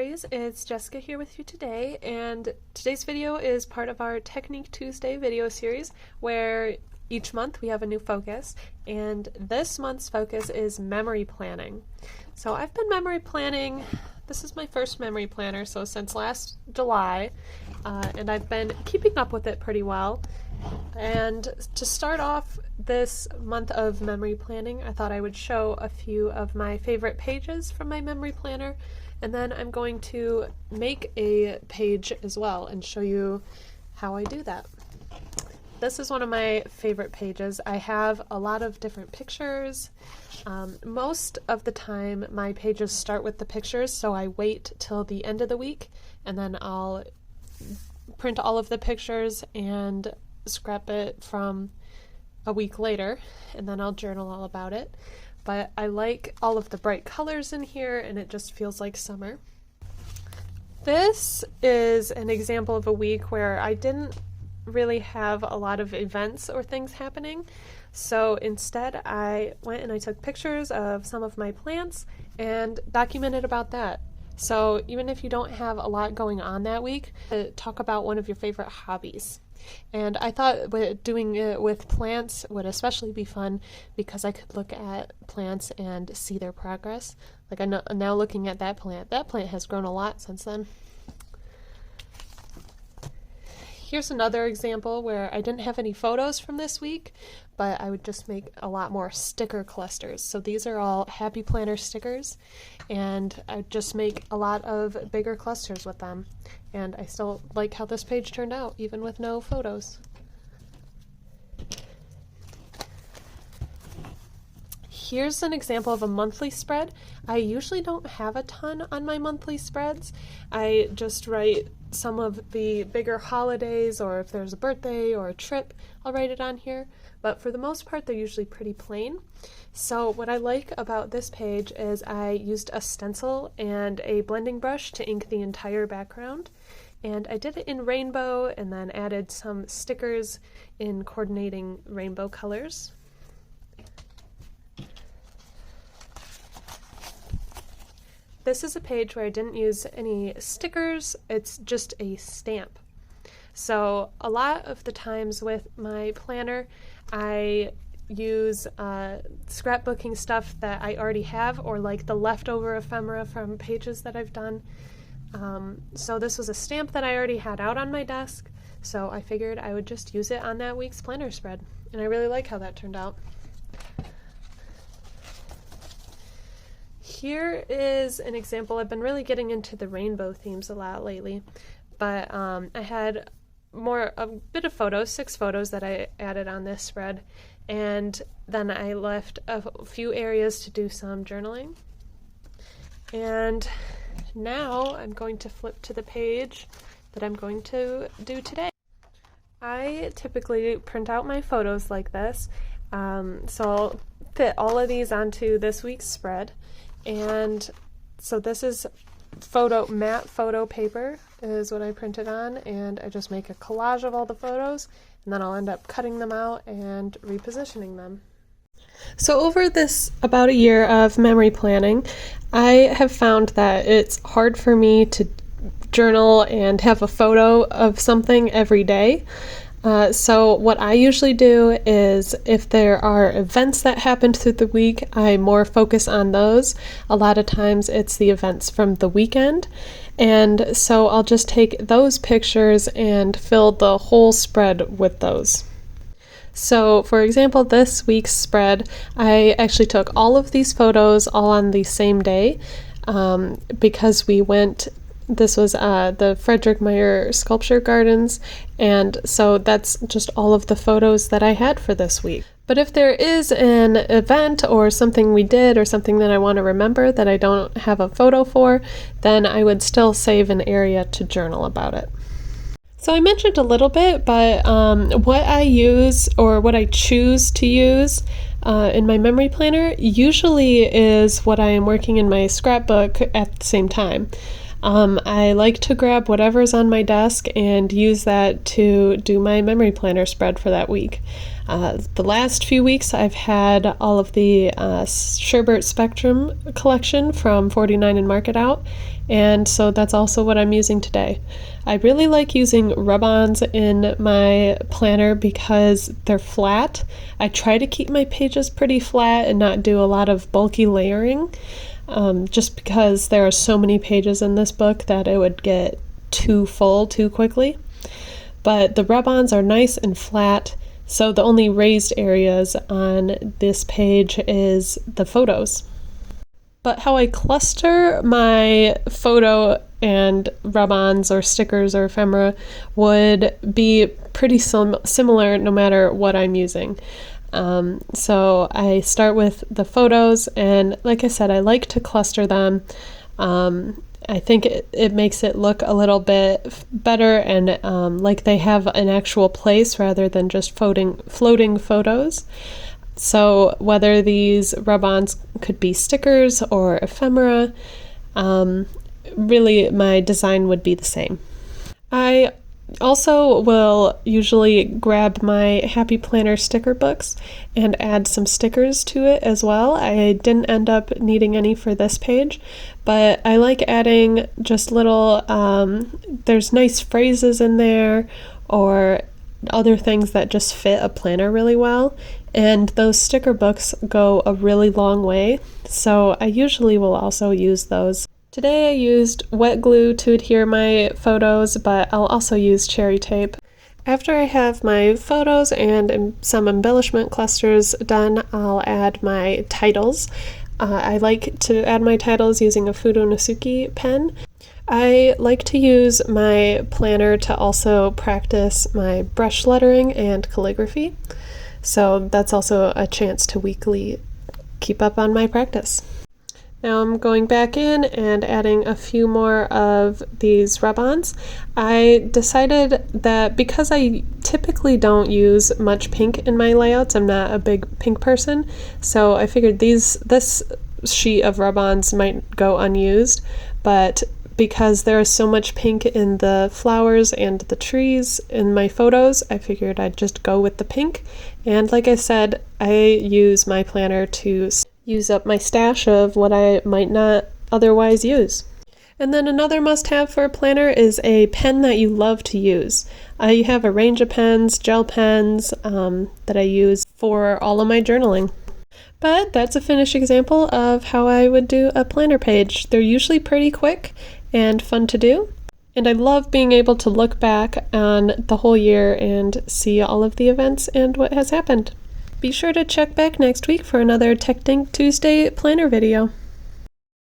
guys, it's Jessica here with you today, and today's video is part of our Technique Tuesday video series where each month we have a new focus, and this month's focus is memory planning. So I've been memory planning, this is my first memory planner, so since last July, and I've been keeping up with it pretty well. And to start off this month of memory planning, I thought I would show a few of my favorite pages from my memory planner, and then I'm going to make a page as well and show you how I do that. This is one of my favorite pages. I have a lot of different pictures. Most of the time my pages start with the pictures, so I wait till the end of the week and then I'll print all of the pictures and scrap it from a week later, and then I'll journal all about it. But I like all of the bright colors in here, and it just feels like summer. This is an example of a week where I didn't really have a lot of events or things happening, so instead I went and I took pictures of some of my plants and documented about that. So even if you don't have a lot going on that week, talk about one of your favorite hobbies. And I thought doing it with plants would especially be fun because I could look at plants and see their progress. Like I'm now looking at that plant. That plant has grown a lot since then. Here's another example where I didn't have any photos from this week, but I would just make a lot more sticker clusters. So these are all Happy Planner stickers, and I just make a lot of bigger clusters with them. And I still like how this page turned out, even with no photos. Here's an example of a monthly spread. I usually don't have a ton on my monthly spreads. I just write some of the bigger holidays, or if there's a birthday or a trip, I'll write it on here. But for the most part, they're usually pretty plain. So what I like about this page is I used a stencil and a blending brush to ink the entire background. And I did it in rainbow and then added some stickers in coordinating rainbow colors. This is a page where I didn't use any stickers, it's just a stamp. So a lot of the times with my planner, I use scrapbooking stuff that I already have, or like the leftover ephemera from pages that I've done. So this was a stamp that I already had out on my desk, so I figured I would just use it on that week's planner spread, and I really like how that turned out. Here is an example. I've been really getting into the rainbow themes a lot lately, but I had a bit of photos, 6 photos that I added on this spread, and then I left a few areas to do some journaling. And now I'm going to flip to the page that I'm going to do today. I typically print out my photos like this, so I'll fit all of these onto this week's spread. And so this is matte photo paper is what I printed on, and I just make a collage of all the photos, and then I'll end up cutting them out and repositioning them. So over this about a year of memory planning, I have found that it's hard for me to journal and have a photo of something every day. So what I usually do is if there are events that happened through the week, I more focus on those. A lot of times it's the events from the weekend, and so I'll just take those pictures and fill the whole spread with those. So for example, this week's spread, I actually took all of these photos all on the same day because this was the Frederick Meyer Sculpture Gardens, and so that's just all of the photos that I had for this week. But if there is an event or something we did or something that I want to remember that I don't have a photo for, then I would still save an area to journal about it. So I mentioned a little bit, but what I use or what I choose to use in my memory planner usually is what I am working in my scrapbook at the same time. I like to grab whatever's on my desk and use that to do my memory planner spread for that week. The last few weeks I've had all of the Sherbert Spectrum collection from 49 and Market out, and so that's also what I'm using today. I really like using rub-ons in my planner because they're flat. I try to keep my pages pretty flat and not do a lot of bulky layering, just because there are so many pages in this book that it would get too full too quickly. But the rub-ons are nice and flat, so the only raised areas on this page is the photos. But how I cluster my photo and rub-ons or stickers or ephemera would be pretty similar no matter what I'm using. So I start with the photos, and like I said, I like to cluster them. I think it makes it look a little bit better and like they have an actual place rather than just floating photos. So whether these rub-ons could be stickers or ephemera, really my design would be the same. I also will usually grab my Happy Planner sticker books and add some stickers to it as well. I didn't end up needing any for this page, but I like adding just little, there's nice phrases in there or other things that just fit a planner really well, and those sticker books go a really long way, so I usually will also use those. Today I used wet glue to adhere my photos, but I'll also use cherry tape. After I have my photos and some embellishment clusters done, I'll add my titles. I like to add my titles using a Fudonosuke pen. I like to use my planner to also practice my brush lettering and calligraphy, so that's also a chance to weekly keep up on my practice. Now I'm going back in and adding a few more of these rub-ons. I decided that because I typically don't use much pink in my layouts, I'm not a big pink person, so I figured this sheet of rub-ons might go unused, but because there is so much pink in the flowers and the trees in my photos, I figured I'd just go with the pink. And like I said, I use my planner to use up my stash of what I might not otherwise use. And then another must-have for a planner is a pen that you love to use. I have a range of pens, gel pens, that I use for all of my journaling. But that's a finished example of how I would do a planner page. They're usually pretty quick and fun to do, and I love being able to look back on the whole year and see all of the events and what has happened. Be sure to check back next week for another Tech Dink Tuesday planner video.